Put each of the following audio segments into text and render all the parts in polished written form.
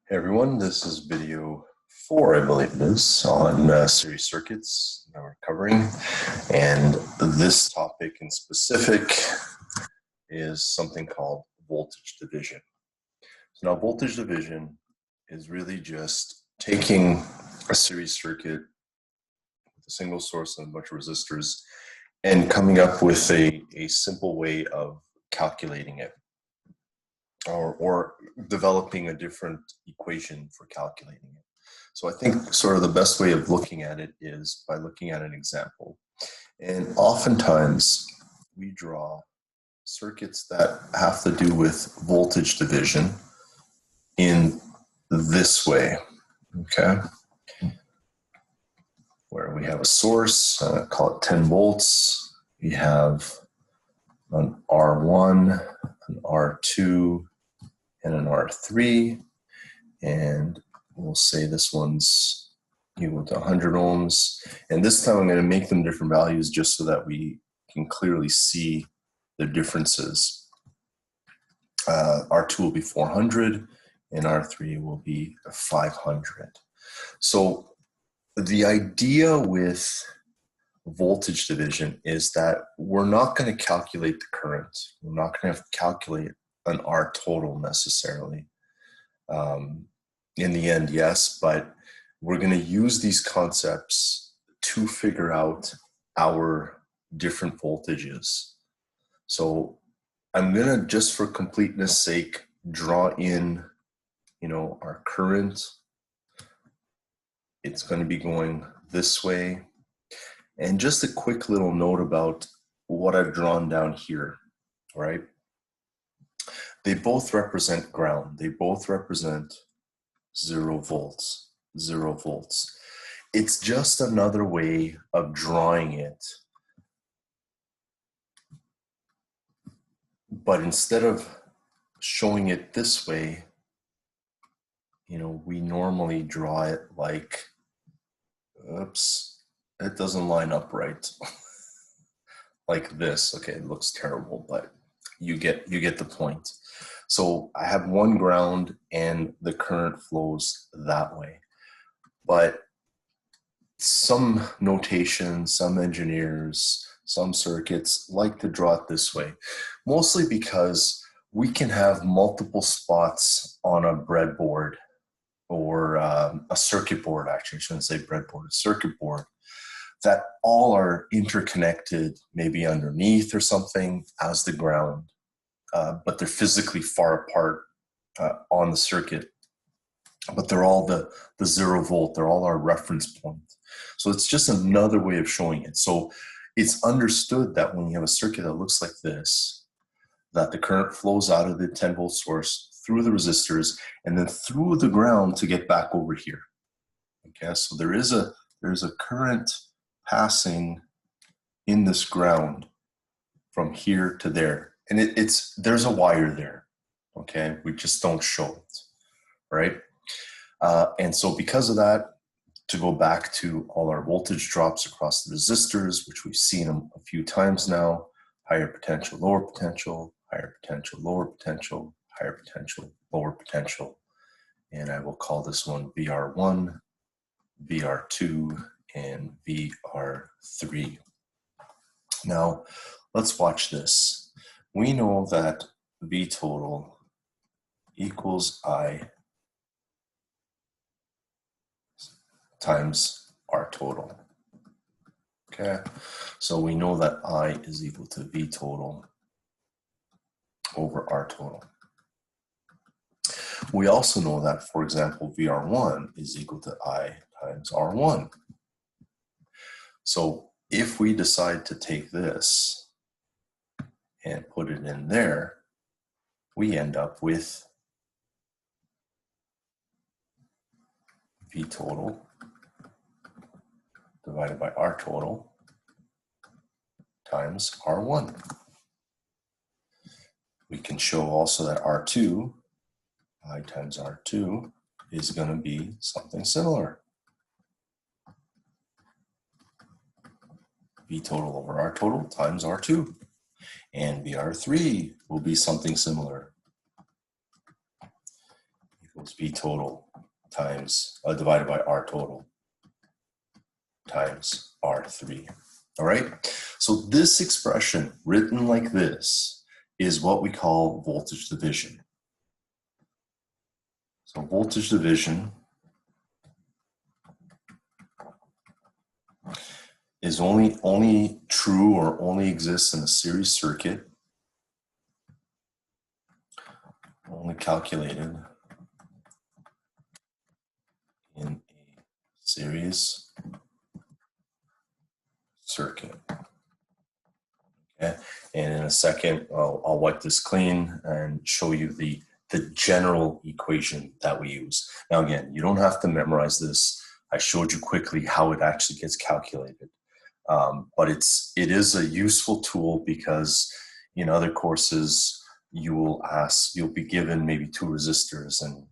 Hey everyone, this is video 4, I believe it is, on series circuits that we're covering. And this topic in specific is something called voltage division. So now voltage division is really just taking a series circuit with a single source and a bunch of resistors and coming up with a simple way of calculating it. Or developing a different equation for calculating it. So I think sort of the best way of looking at it is by looking at an example. And oftentimes we draw circuits that have to do with voltage division in this way, okay? Where we have a source, call it 10 volts. We have an R1, an R2, and an R3, and we'll say this one's equal to 100 ohms. And this time I'm going to make them different values just so that we can clearly see the differences. R2 will be 400 and R3 will be 500. So the idea with voltage division is that we're not going to calculate the current. We're not going to have to calculate an R total necessarily. In the end, yes, but we're going to use these concepts to figure out our different voltages. So I'm going to, just for completeness sake, draw in, our current. It's going to be going this way. And just a quick little note about what I've drawn down here, right? They both represent ground. They both represent 0 volts, 0 volts. It's just another way of drawing it. But instead of showing it this way, we normally draw it like, oops, it doesn't line up right. Like this. Okay, it looks terrible, but you get the point. So I have one ground and the current flows that way. But some notation, some engineers, some circuits like to draw it this way, mostly because we can have multiple spots on a breadboard or a circuit board, actually, I shouldn't say breadboard, a circuit board, that all are interconnected, maybe underneath or something as the ground. But they're physically far apart on the circuit. But they're all the 0 volt, they're all our reference point. So it's just another way of showing it. So it's understood that when you have a circuit that looks like this, that the current flows out of the 10 volt source through the resistors and then through the ground to get back over here. Okay, so there's a current passing in this ground from here to there. And there's a wire there, okay? We just don't show it, right? And so because of that, to go back to all our voltage drops across the resistors, which we've seen them a few times now, higher potential, lower potential, higher potential, lower potential, higher potential, lower potential. And I will call this one VR1, VR2, and VR3. Now, let's watch this. We know that V total equals I times R total. Okay, so we know that I is equal to V total over R total. We also know that, for example, VR1 is equal to I times R1. So if we decide to take this and put it in there, we end up with V total divided by R total times R1. We can show also that R2, I times R2, is going to be something similar. V total over R total times R2. And VR3 will be something similar. equals V total times, divided by R total times R3. All right, so this expression written like this is what we call voltage division. So voltage division is only true or only exists in a series circuit, only calculated in a series circuit. Okay, and in a second, I'll wipe this clean and show you the general equation that we use. Now again, you don't have to memorize this. I showed you quickly how it actually gets calculated. But it is a useful tool because in other courses you'll be given maybe 2 resistors and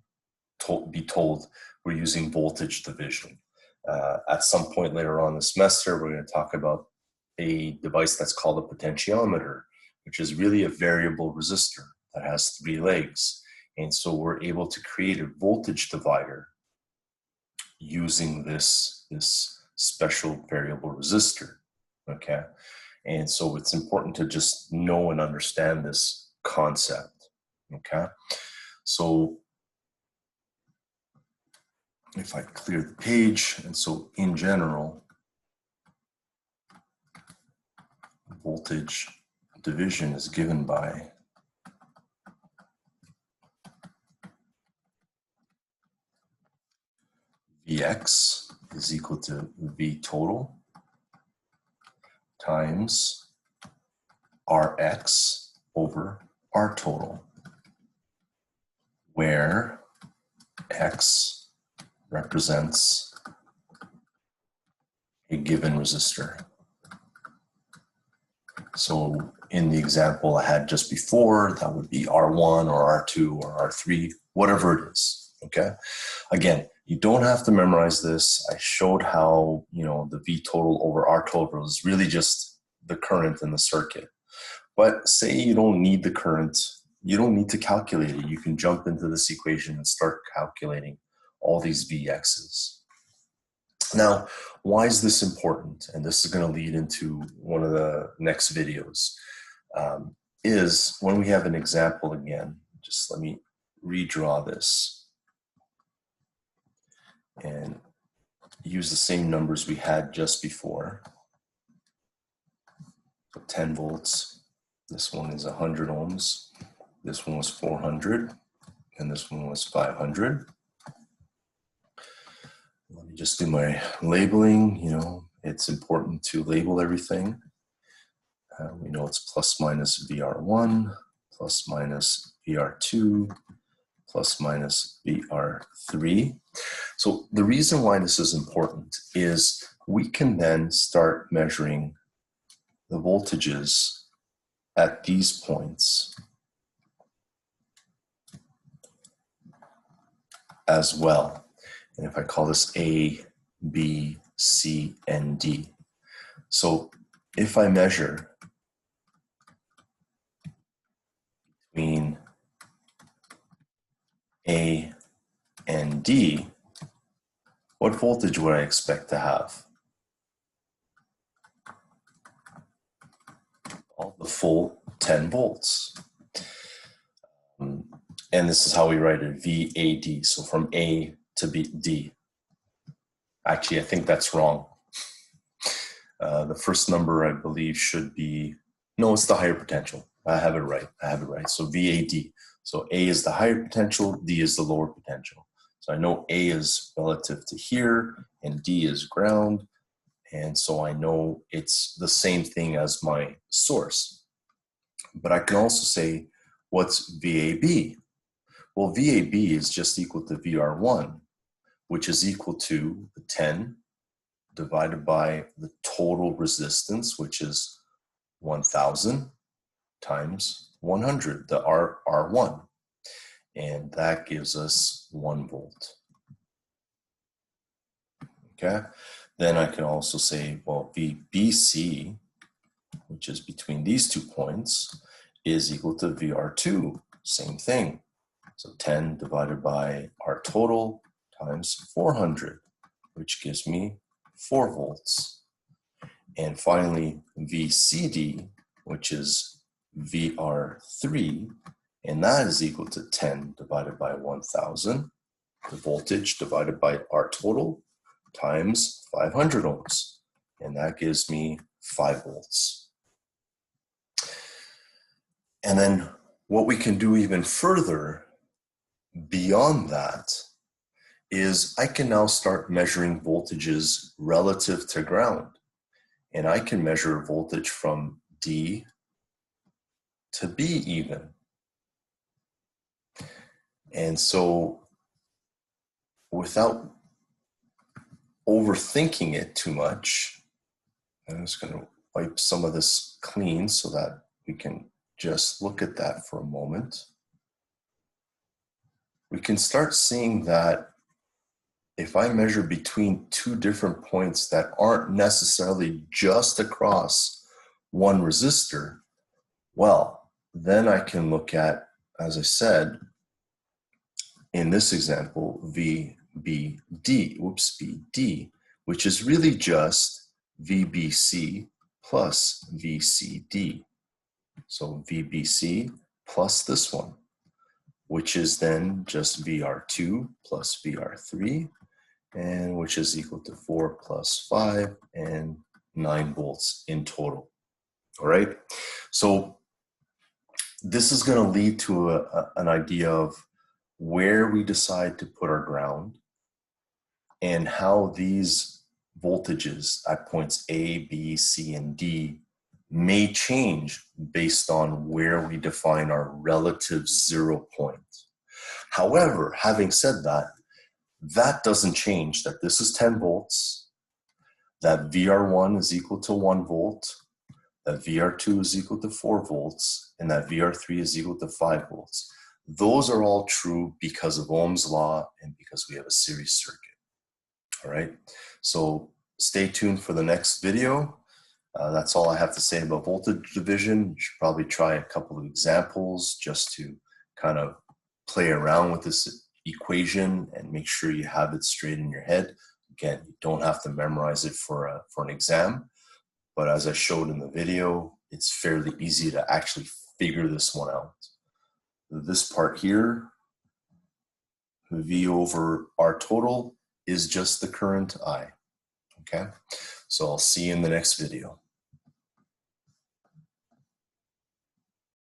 be told we're using voltage division. At some point later on this semester, we're going to talk about a device that's called a potentiometer, which is really a variable resistor that has 3 legs. And so we're able to create a voltage divider using this special variable resistor. Okay, and so it's important to just know and understand this concept. Okay, so if I clear the page, and so in general, voltage division is given by Vx is equal to V total times Rx over R total, where X represents a given resistor. So in the example I had just before, that would be R1 or R2 or R3, whatever it is, okay? Again, you don't have to memorize this. I showed how, the V total over R total is really just the current in the circuit. But say you don't need the current, you don't need to calculate it. You can jump into this equation and start calculating all these Vx's. Now, why is this important? And this is going to lead into one of the next videos, is when we have an example again, just let me redraw this and use the same numbers we had just before. So 10 volts, this one is 100 ohms, this one was 400, and this one was 500. Let me just do my labeling. It's important to label everything. We know it's plus minus VR1, plus minus VR2, plus minus VR3. So the reason why this is important is we can then start measuring the voltages at these points as well. And if I call this A, B, C, and D. So if I measure between A and D, what voltage would I expect to have? Well, the full 10 volts. And this is how we write it, VAD, so from A to D. Actually, I think that's wrong. The first number, I believe, should be, no, it's the higher potential. I have it right. So VAD. So A is the higher potential, D is the lower potential. So I know A is relative to here, and D is ground. And so I know it's the same thing as my source. But I can also say, what's VAB? Well, VAB is just equal to VR1, which is equal to the 10 divided by the total resistance, which is 1,000 times 100, the R1. And that gives us 1 volt. Okay? Then I can also say, well, VBC, which is between these 2 points, is equal to VR2. Same thing. So 10 divided by R total times 400, which gives me 4 volts. And finally, VCD, which is VR3, and that is equal to 10 divided by 1000, the voltage divided by R total times 500 ohms, and that gives me 5 volts. And then what we can do even further beyond that is I can now start measuring voltages relative to ground. And I can measure voltage from D to B even. And so without overthinking it too much, I'm just going to wipe some of this clean so that we can just look at that for a moment. We can start seeing that if I measure between two different points that aren't necessarily just across one resistor, well, then I can look at, as I said, in this example, BD, which is really just VBC plus VCD. So VBC plus this one, which is then just VR2 plus VR3, and which is equal to 4 plus 5 and 9 volts in total. All right. So this is going to lead to an idea of where we decide to put our ground and how these voltages at points A, B, C, and D may change based on where we define our relative 0 point. However, having said that, that doesn't change that this is 10 volts, that VR1 is equal to 1 volt, that VR2 is equal to 4 volts, and that VR3 is equal to 5 volts. Those are all true because of Ohm's law and because we have a series circuit. All right, so stay tuned for the next video. That's all I have to say about voltage division. You should probably try a couple of examples just to kind of play around with this equation and make sure you have it straight in your head. Again, you don't have to memorize it for an exam, but as I showed in the video, it's fairly easy to actually figure this one out. This part here, V over R total, is just the current I. Okay, so I'll see you in the next video.